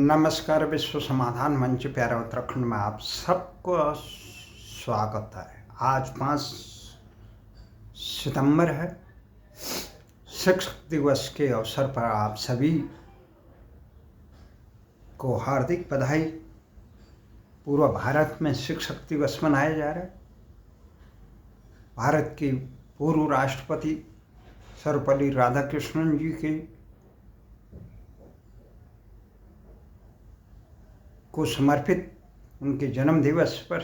नमस्कार। विश्व समाधान मंच प्यारा उत्तराखंड में आप सबको स्वागत है। आज 5 सितंबर है। शिक्षक दिवस के अवसर पर आप सभी को हार्दिक बधाई। पूरा भारत में शिक्षक दिवस मनाया जा रहा है। भारत के पूर्व राष्ट्रपति सर्वपल्ली राधाकृष्णन जी के को समर्पित उनके जन्म दिवस पर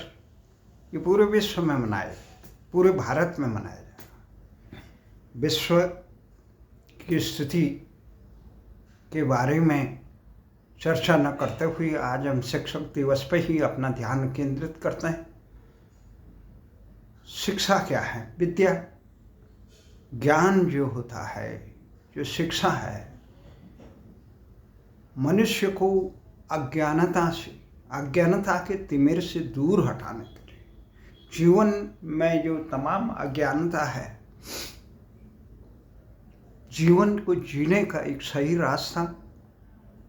ये पूरे विश्व में मनाया, पूरे भारत में मनाया जाएगा। विश्व की स्थिति के बारे में चर्चा न करते हुए आज हम शिक्षक दिवस पर ही अपना ध्यान केंद्रित करते हैं। शिक्षा क्या है? विद्या, ज्ञान जो होता है, जो शिक्षा है, मनुष्य को अज्ञानता के तिमिर से दूर हटाने के लिए, जीवन में जो तमाम अज्ञानता है, जीवन को जीने का एक सही रास्ता,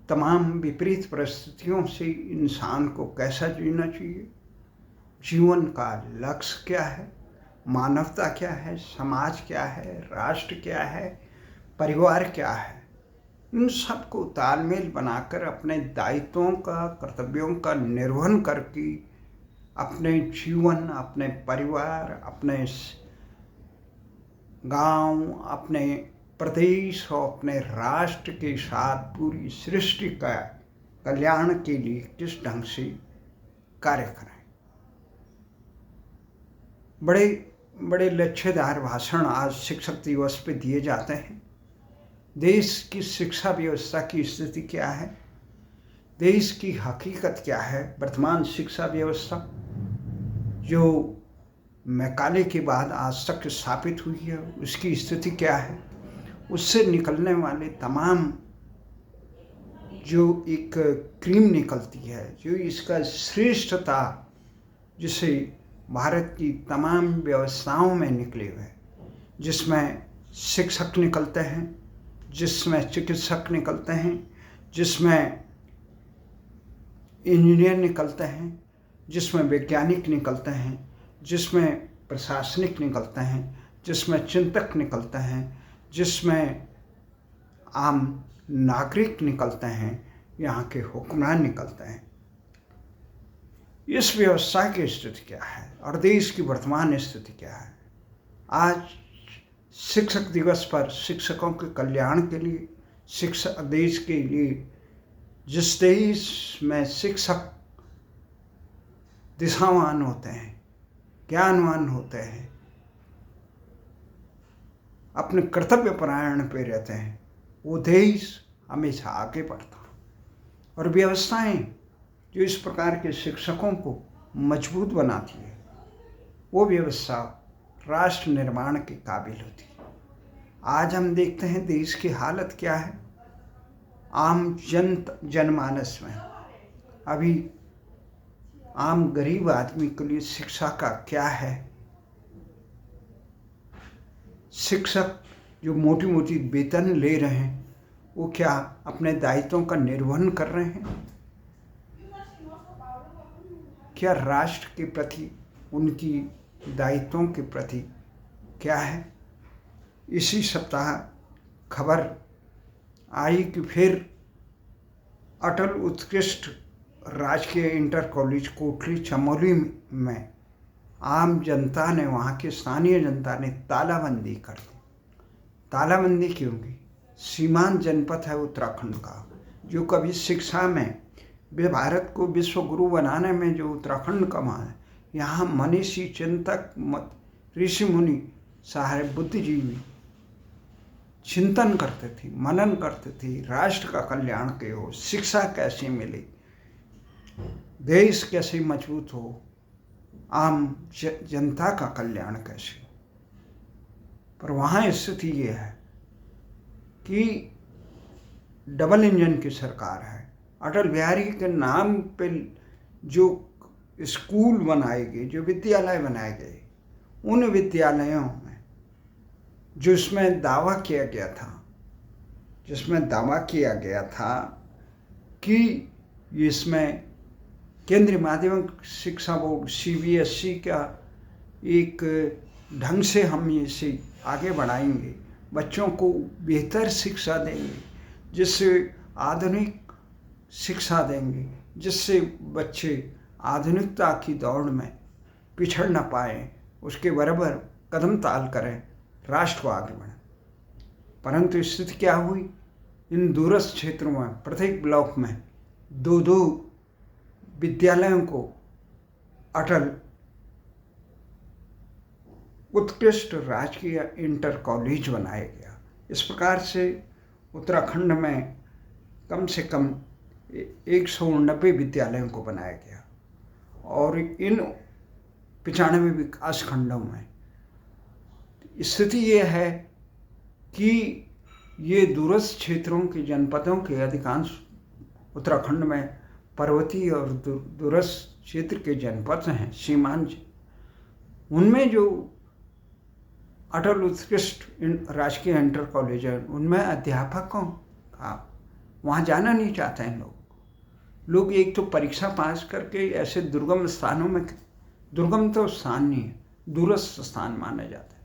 तमाम विपरीत परिस्थितियों से इंसान को कैसा जीना चाहिए, जीवन का लक्ष्य क्या है, मानवता क्या है, समाज क्या है, राष्ट्र क्या है, परिवार क्या है, इन सब को तालमेल बनाकर अपने दायित्वों का, कर्तव्यों का निर्वहन करके अपने जीवन, अपने परिवार, अपने गांव, अपने प्रदेश और अपने राष्ट्र के साथ पूरी सृष्टि का कल्याण के लिए किस ढंग से कार्य करें। बड़े बड़े लक्ष्यदार भाषण आज शिक्षक दिवस पे दिए जाते हैं। देश की शिक्षा व्यवस्था की स्थिति क्या है, देश की हकीकत क्या है, वर्तमान शिक्षा व्यवस्था जो मैकाले के बाद आज तक स्थापित हुई है उसकी स्थिति क्या है, उससे निकलने वाले तमाम जो एक क्रीम निकलती है, जो इसका श्रेष्ठता जिसे भारत की तमाम व्यवस्थाओं में निकले हुए, जिसमें शिक्षक निकलते हैं, जिसमें चिकित्सक निकलते हैं, जिसमें इंजीनियर निकलते हैं, जिसमें वैज्ञानिक निकलते हैं, जिसमें प्रशासनिक निकलते हैं, जिसमें चिंतक निकलते हैं, जिसमें आम नागरिक निकलते हैं, यहाँ के हुक्मरान निकलते हैं। इस व्यवस्था की स्थिति क्या है और देश की वर्तमान स्थिति क्या है? आज शिक्षक दिवस पर शिक्षकों के कल्याण के लिए, शिक्षा देश के लिए, जिस देश में शिक्षक दिशावान होते हैं, ज्ञानवान होते हैं, अपने कर्तव्य परायण पे रहते हैं, वो देश हमेशा आगे बढ़ता। और व्यवस्थाएं जो इस प्रकार के शिक्षकों को मजबूत बनाती है, वो व्यवस्था राष्ट्र निर्माण के काबिल होती है। आज हम देखते हैं देश की हालत क्या है। आम जनमानस में अभी आम गरीब आदमी के लिए शिक्षा का क्या है? शिक्षक जो मोटी मोटी वेतन ले रहे हैं, वो क्या अपने दायित्वों का निर्वहन कर रहे हैं? क्या राष्ट्र के प्रति उनकी दायित्वों के प्रति क्या है? इसी सप्ताह खबर आई कि फिर अटल उत्कृष्ट राजकीय इंटर कॉलेज कोटली चमोली में आम जनता ने, वहाँ की स्थानीय जनता ने तालाबंदी कर दी। तालाबंदी क्यों की? सीमांत जनपद है उत्तराखंड का, जो कभी शिक्षा में भारत को विश्व गुरु बनाने में जो उत्तराखंड का मान है, यहाँ मनीषी, चिंतक, ऋषि मुनि, सारे बुद्धिजीवी चिंतन करते थे, मनन करते थे, राष्ट्र का कल्याण के हो, शिक्षा कैसे मिले, देश कैसे मजबूत हो, आम जनता का कल्याण कैसे। पर वहाँ स्थिति ये है कि डबल इंजन की सरकार है। अटल बिहारी के नाम पे जो स्कूल बनाए गए, जो विद्यालय बनाए गए, उन विद्यालयों में जिसमें दावा किया गया था कि ये इसमें केंद्रीय माध्यमिक शिक्षा बोर्ड CBSE का एक ढंग से हम इसे आगे बढ़ाएंगे, बच्चों को बेहतर शिक्षा देंगे, जिससे आधुनिक शिक्षा देंगे, जिससे बच्चे आधुनिकता की दौड़ में पिछड़ न पाए, उसके बराबर कदम ताल करें, राष्ट्र को आगे बढ़े। परंतु स्थिति क्या हुई, इन दूरस्थ क्षेत्रों में प्रत्येक ब्लॉक में 2-2 विद्यालयों को अटल उत्कृष्ट राजकीय इंटर कॉलेज बनाया गया। इस प्रकार से उत्तराखंड में कम से कम 190 विद्यालयों को बनाया गया और इन 95 विकास खंडों में स्थिति ये है कि ये दूरस्थ क्षेत्रों के जनपदों के अधिकांश उत्तराखंड में पर्वतीय और दूरस्थ क्षेत्र के जनपद हैं, सीमांत, उनमें जो अटल उत्कृष्ट राजकीय इंटर कॉलेज है, उनमें अध्यापकों का वहाँ जाना नहीं चाहते हैं लोग एक तो परीक्षा पास करके ऐसे दुर्गम स्थानों में, दुर्गम तो स्थान नहीं है, दूरस्थ स्थान माना जाता है,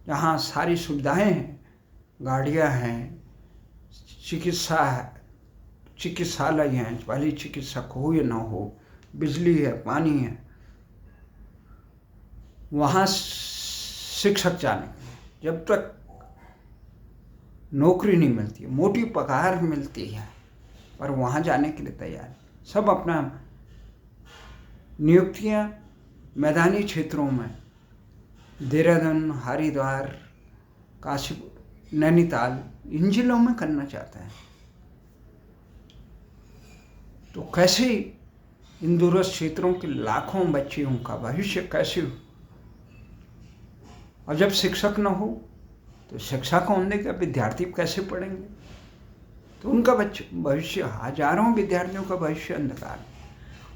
जहाँ सारी सुविधाएं हैं, गाड़ियाँ हैं, चिकित्सालय हैं, भले चिकित्सक हो या ना हो, बिजली है, पानी है, वहाँ शिक्षक जाने जब तक नौकरी नहीं मिलती है, मोटी पगार मिलती है, पर वहाँ जाने के लिए तैयार सब अपना नियुक्तियाँ मैदानी क्षेत्रों में देहरादून, हरिद्वार, काशीपुर, नैनीताल, इन जिलों में करना चाहता है। तो कैसे इन दूरस्थ क्षेत्रों के लाखों बच्चियों का भविष्य कैसे हो? और जब शिक्षक न हो तो शिक्षा कौन देगा, विद्यार्थी कैसे पढ़ेंगे? तो उनका भविष्य, हजारों विद्यार्थियों का भविष्य अंधकार।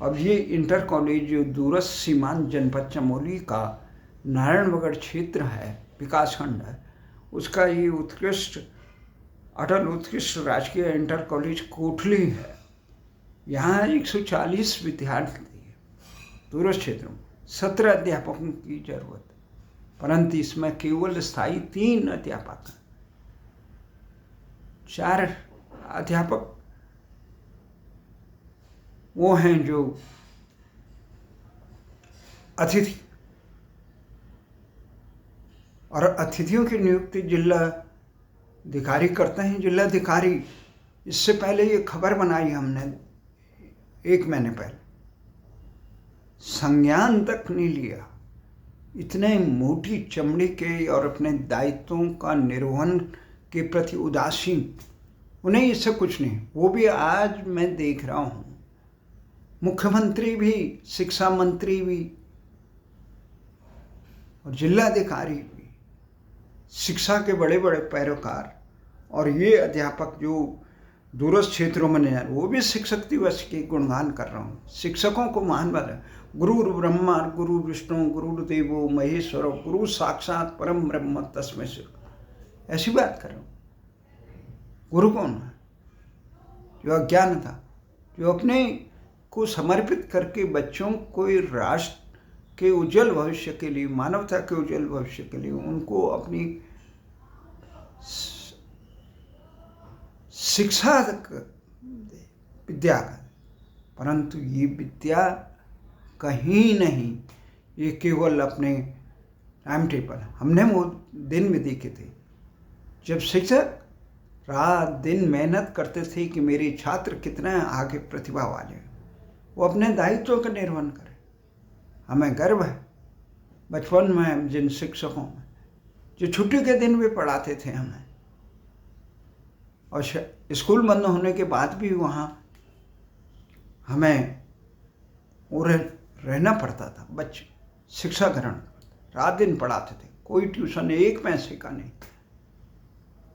अब ये इंटर कॉलेज जो दूरस्थ सीमांत जनपद चमोली का नारायणगढ़ क्षेत्र है, विकासखंड है, उसका ये अटल उत्कृष्ट राजकीय इंटर कॉलेज कोटली है। यहाँ 140 विद्यार्थी है, दूरस्थ क्षेत्रों में 17 अध्यापकों की जरूरत, परंतु इसमें केवल स्थायी 3 अध्यापक हैं। 4 अध्यापक वो हैं जो अतिथि, और अतिथियों की नियुक्ति जिलाधिकारी करते हैं। जिलाधिकारी, इससे पहले ये खबर बनाई हमने 1 महीने पहले, संज्ञान तक नहीं लिया, इतने मोटी चमड़ी के और अपने दायित्वों का निर्वहन के प्रति उदासीन, उन्हें इससे कुछ नहीं। वो भी आज मैं देख रहा हूँ, मुख्यमंत्री भी, शिक्षा मंत्री भी और जिलाधिकारी भी, शिक्षा के बड़े बड़े पैरोकार, और ये अध्यापक जो दूरस्थ क्षेत्रों में नहीं, वो भी शिक्षक दिवस के गुणगान कर रहा हूँ। शिक्षकों को महान बना, गुरु ब्रह्मा गुरु विष्णु गुरुदेवो महेश्वरो गुरु साक्षात परम ब्रह्म तस्मै श्री, ऐसी बात कर रहा हूँ। गुरु कौन है? जो अज्ञान था, जो अपने को समर्पित करके बच्चों को राष्ट्र के उज्जवल भविष्य के लिए, मानवता के उज्जवल भविष्य के लिए उनको अपनी शिक्षा विद्या का, परंतु ये विद्या कहीं नहीं, ये केवल अपने टाइम टेबल। हमने वो दिन भी देखे थे जब शिक्षक रात दिन मेहनत करते थे कि मेरे छात्र कितना आगे प्रतिभा वाले, वो अपने दायित्वों का निर्वहन करें। हमें गर्व है बचपन में जिन शिक्षकों में जो छुट्टी के दिन भी पढ़ाते थे हमें, और स्कूल बंद होने के बाद भी वहाँ हमें रहना पड़ता था। बच्चे शिक्षा ग्रहण रात दिन पढ़ाते थे, कोई ट्यूशन 1 पैसे का नहीं,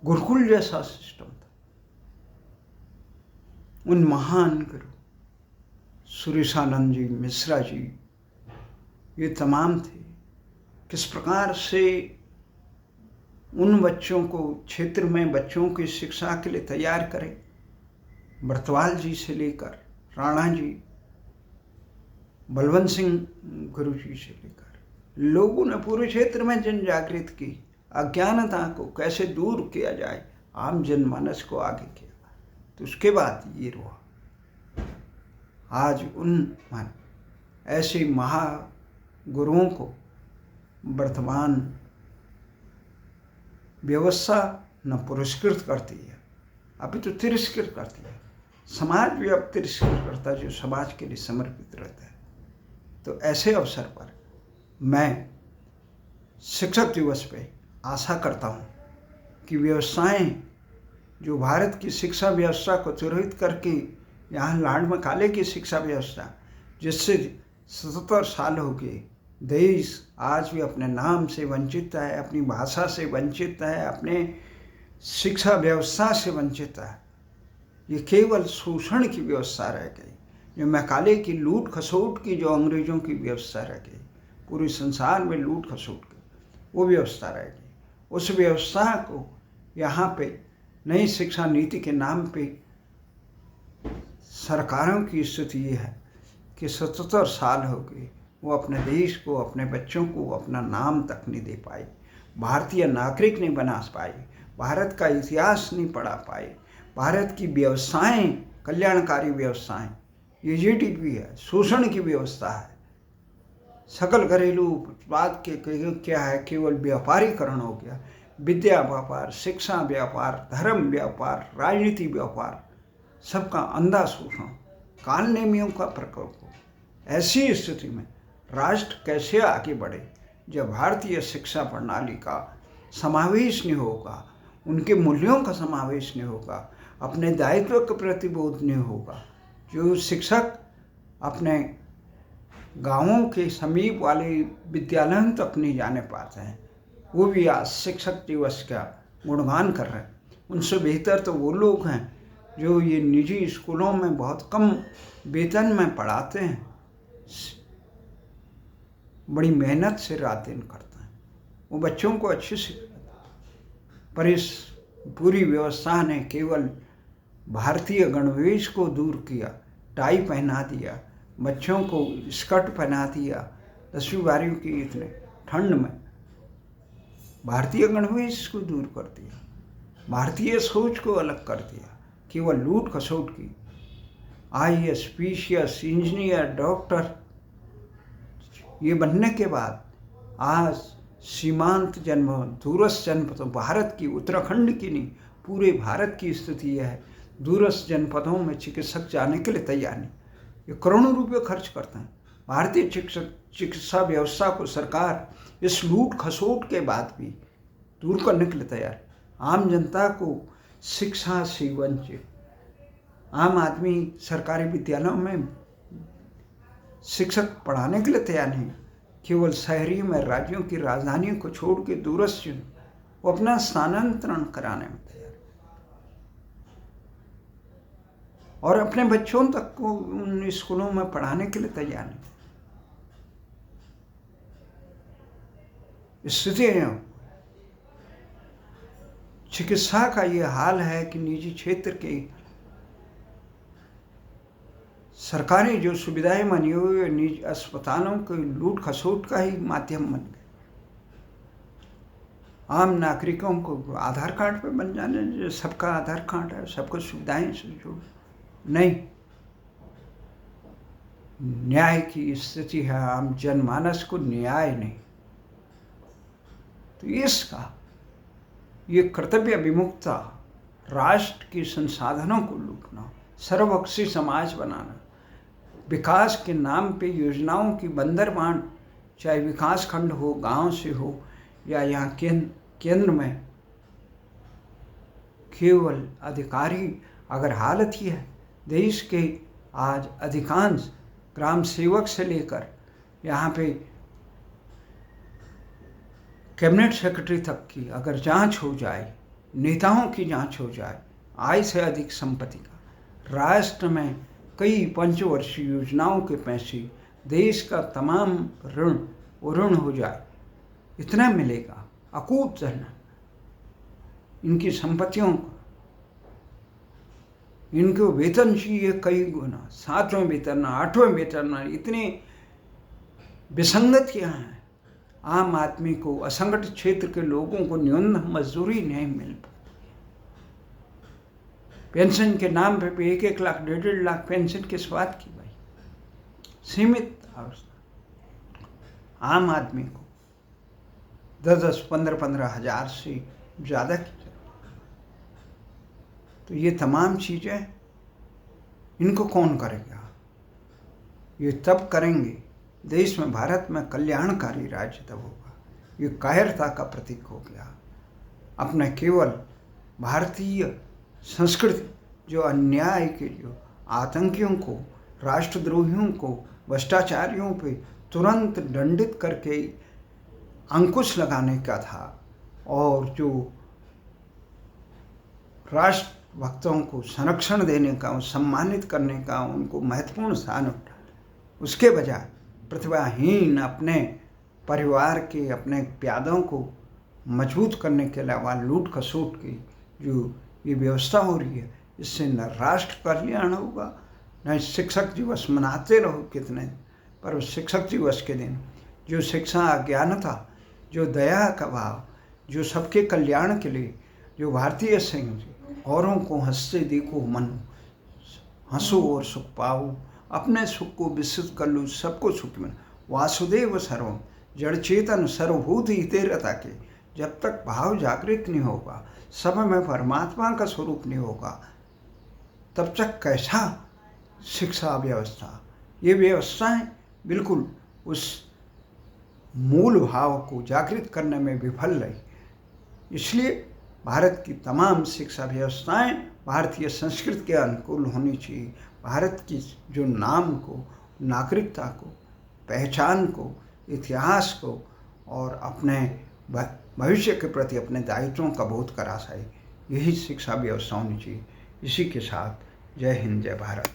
गुरुकुल जैसा सिस्टम था। उन महान गुरु सुरेशानंद जी, मिश्रा जी, ये तमाम थे। किस प्रकार से उन बच्चों को क्षेत्र में बच्चों की शिक्षा के लिए तैयार करें, बर्तवाल जी से लेकर राणा जी, बलवंत सिंह गुरु जी से लेकर लोगों ने पूरे क्षेत्र में जन जागृत की, अज्ञानता को कैसे दूर किया जाए, आम जनमानस को आगे किया। तो उसके बाद ये हुआ। आज उन ऐसे महागुरुओं को वर्तमान व्यवस्था न पुरस्कृत करती है, अभी तो तिरस्कृत करती है। समाज भी अब तिरस्कृत करता है जो समाज के लिए समर्पित रहता है। तो ऐसे अवसर पर मैं शिक्षक दिवस पे आशा करता हूँ कि व्यवस्थाएं जो भारत की शिक्षा व्यवस्था को तिरोहित करके यहाँ लाड मकाले की शिक्षा व्यवस्था, जिससे 77 साल हो गए, देश आज भी अपने नाम से वंचित है, अपनी भाषा से वंचित है, अपने शिक्षा व्यवस्था से वंचित है। ये केवल शोषण की व्यवस्था रह गई, जो मैकाले की लूट खसोट की जो अंग्रेजों की व्यवस्था रह गई, पूरे संसार में लूट खसोट की वो व्यवस्था रह गई। उस व्यवस्था को यहाँ पे नई शिक्षा नीति के नाम पे सरकारों की स्थिति ये है कि 77 साल हो गए, वो अपने देश को, अपने बच्चों को अपना नाम तक नहीं दे पाई, भारतीय नागरिक नहीं बना पाई, भारत का इतिहास नहीं पढ़ा पाए, भारत की व्यवस्थाएं, कल्याणकारी व्यवस्थाएं, ये जीडीपी है, शोषण की व्यवस्था है, सकल घरेलू उत्पाद के क्या है, केवल व्यापारीकरण हो गया। विद्या व्यापार, शिक्षा व्यापार, धर्म व्यापार, राजनीति व्यापार, सबका अंधा शोषण, काल नेमियों का प्रकोप हो। ऐसी स्थिति में राष्ट्र कैसे आगे बढ़े जब भारतीय शिक्षा प्रणाली का समावेश नहीं होगा, उनके मूल्यों का समावेश नहीं होगा, अपने दायित्व के प्रति बोध नहीं होगा। जो शिक्षक अपने गांवों के समीप वाले विद्यालयों तक नहीं जाने पाते हैं, वो भी आज शिक्षक दिवस का गुणगान कर रहे हैं। उनसे बेहतर तो वो लोग हैं जो ये निजी स्कूलों में बहुत कम वेतन में पढ़ाते हैं, बड़ी मेहनत से रात दिन करते हैं, वो बच्चों को अच्छी शिक्षा। पर इस पूरी व्यवस्था ने केवल भारतीय गणवेश को दूर किया, टाई पहना दिया, बच्चों को स्कर्ट पहना दिया, 10वीं 12वीं की इतने ठंड में भारतीय गणवेश को दूर कर दिया, भारतीय सोच को अलग कर दिया, केवल लूट खसोट की। IAS, PCS, इंजीनियर, डॉक्टर ये बनने के बाद आज सीमांत जनपदों, दूरस्थ जनपदों, भारत की, उत्तराखंड की नहीं, पूरे भारत की स्थिति यह है, दूरस्थ जनपदों में चिकित्सक जाने के लिए तैयार नहीं। ये करोड़ों रुपये खर्च करते हैं। भारतीय चिकित्सा व्यवस्था को सरकार इस लूट खसोट के बाद भी दूर करने के लिए तैयार। आम जनता को शिक्षा से वंचित, आम आदमी सरकारी विद्यालयों में शिक्षक पढ़ाने के लिए तैयार नहीं। केवल शहरी में, राज्यों की राजधानियों को छोड़ के दूरस्थ वो अपना स्थानांतरण कराने में तैयार, और अपने बच्चों तक को उन स्कूलों में पढ़ाने के लिए तैयार नहीं। स्थिति चिकित्सा का ये हाल है कि निजी क्षेत्र के सरकारी जो सुविधाएं बनी हुई निजी अस्पतालों के लूट खसोट का ही माध्यम बन गए। आम नागरिकों को आधार कार्ड पे बन जाने, सबका आधार कार्ड है, सबको सुविधाएं से जोड़, नहीं, न्याय की स्थिति है, आम जनमानस को न्याय नहीं। तो इसका ये कर्तव्य विमुक्ता, राष्ट्र के संसाधनों को लूटना, सर्वपक्षी समाज बनाना, विकास के नाम पे योजनाओं की बंदरबांट, चाहे विकास खंड हो, गांव से हो या यहाँ केंद्र में, केवल अधिकारी। अगर हालत ही है देश के आज अधिकांश ग्राम सेवक से लेकर यहाँ पे कैबिनेट सेक्रेटरी तक की अगर जांच हो जाए, नेताओं की जांच हो जाए, आय से अधिक संपत्ति का, राष्ट्र में कई पंचवर्षीय योजनाओं के पैसे, देश का तमाम ऋण हो जाए, इतना मिलेगा, अकूत धन, इनकी संपत्तियों को इनको वेतन चाहिए कई गुना, 7वें वेतन, 8वें वेतन, इतने विसंगतियाँ हैं। आम आदमी को, असंगठित क्षेत्र के लोगों को न्यूनतम मजदूरी नहीं मिल पाती। पेंशन के नाम पे 1-1 लाख, 1.5 लाख पेंशन किस बात की भाई? सीमित अवस्था। आम आदमी को 10-10, 15-15 हजार से ज़्यादा की जरूरत। तो ये तमाम चीज़ें इनको कौन करेगा? ये तब करेंगे देश में, भारत में कल्याणकारी राज्य तब होगा। ये कायरता का प्रतीक हो गया। अपने केवल भारतीय संस्कृति, जो अन्याय के, जो आतंकियों को, राष्ट्रद्रोहियों को, भ्रष्टाचारियों पे तुरंत दंडित करके अंकुश लगाने का था, और जो राष्ट्रभक्तों को संरक्षण देने का, सम्मानित करने का, उनको महत्वपूर्ण स्थान, उसके बजाय प्रतिभाहीन अपने परिवार के, अपने प्यादों को मजबूत करने के अलावा लूट खसोट की जो ये व्यवस्था हो रही है, इससे न राष्ट्र कल्याण होगा, न शिक्षक दिवस मनाते रहो कितने, पर उस शिक्षक दिवस के दिन जो शिक्षा, अज्ञानता, जो दया का भाव, जो सबके कल्याण के लिए, जो भारतीय संघ, औरों को हंसते देखो मन, हंसो और सुख पाओ, अपने सुख को विस्तृत कर लो, सबको सुख मिले। वासुदेव सर्वम, जड़ चेतन सर्वभूत हिते रता के, जब तक भाव जागृत नहीं होगा, सब में परमात्मा का स्वरूप नहीं होगा, तब तक कैसा शिक्षा व्यवस्था? ये व्यवस्थाएं बिल्कुल उस मूल भाव को जागृत करने में विफल रही। इसलिए भारत की तमाम शिक्षा व्यवस्थाएं भारतीय संस्कृति के अनुकूल होनी चाहिए। भारत की जो नाम को, नागरिकता को, पहचान को, इतिहास को और अपने भविष्य के प्रति अपने दायित्वों का बोध करा सके, यही शिक्षा व्यवस्था होनी चाहिए। इसी के साथ जय हिंद, जय भारत।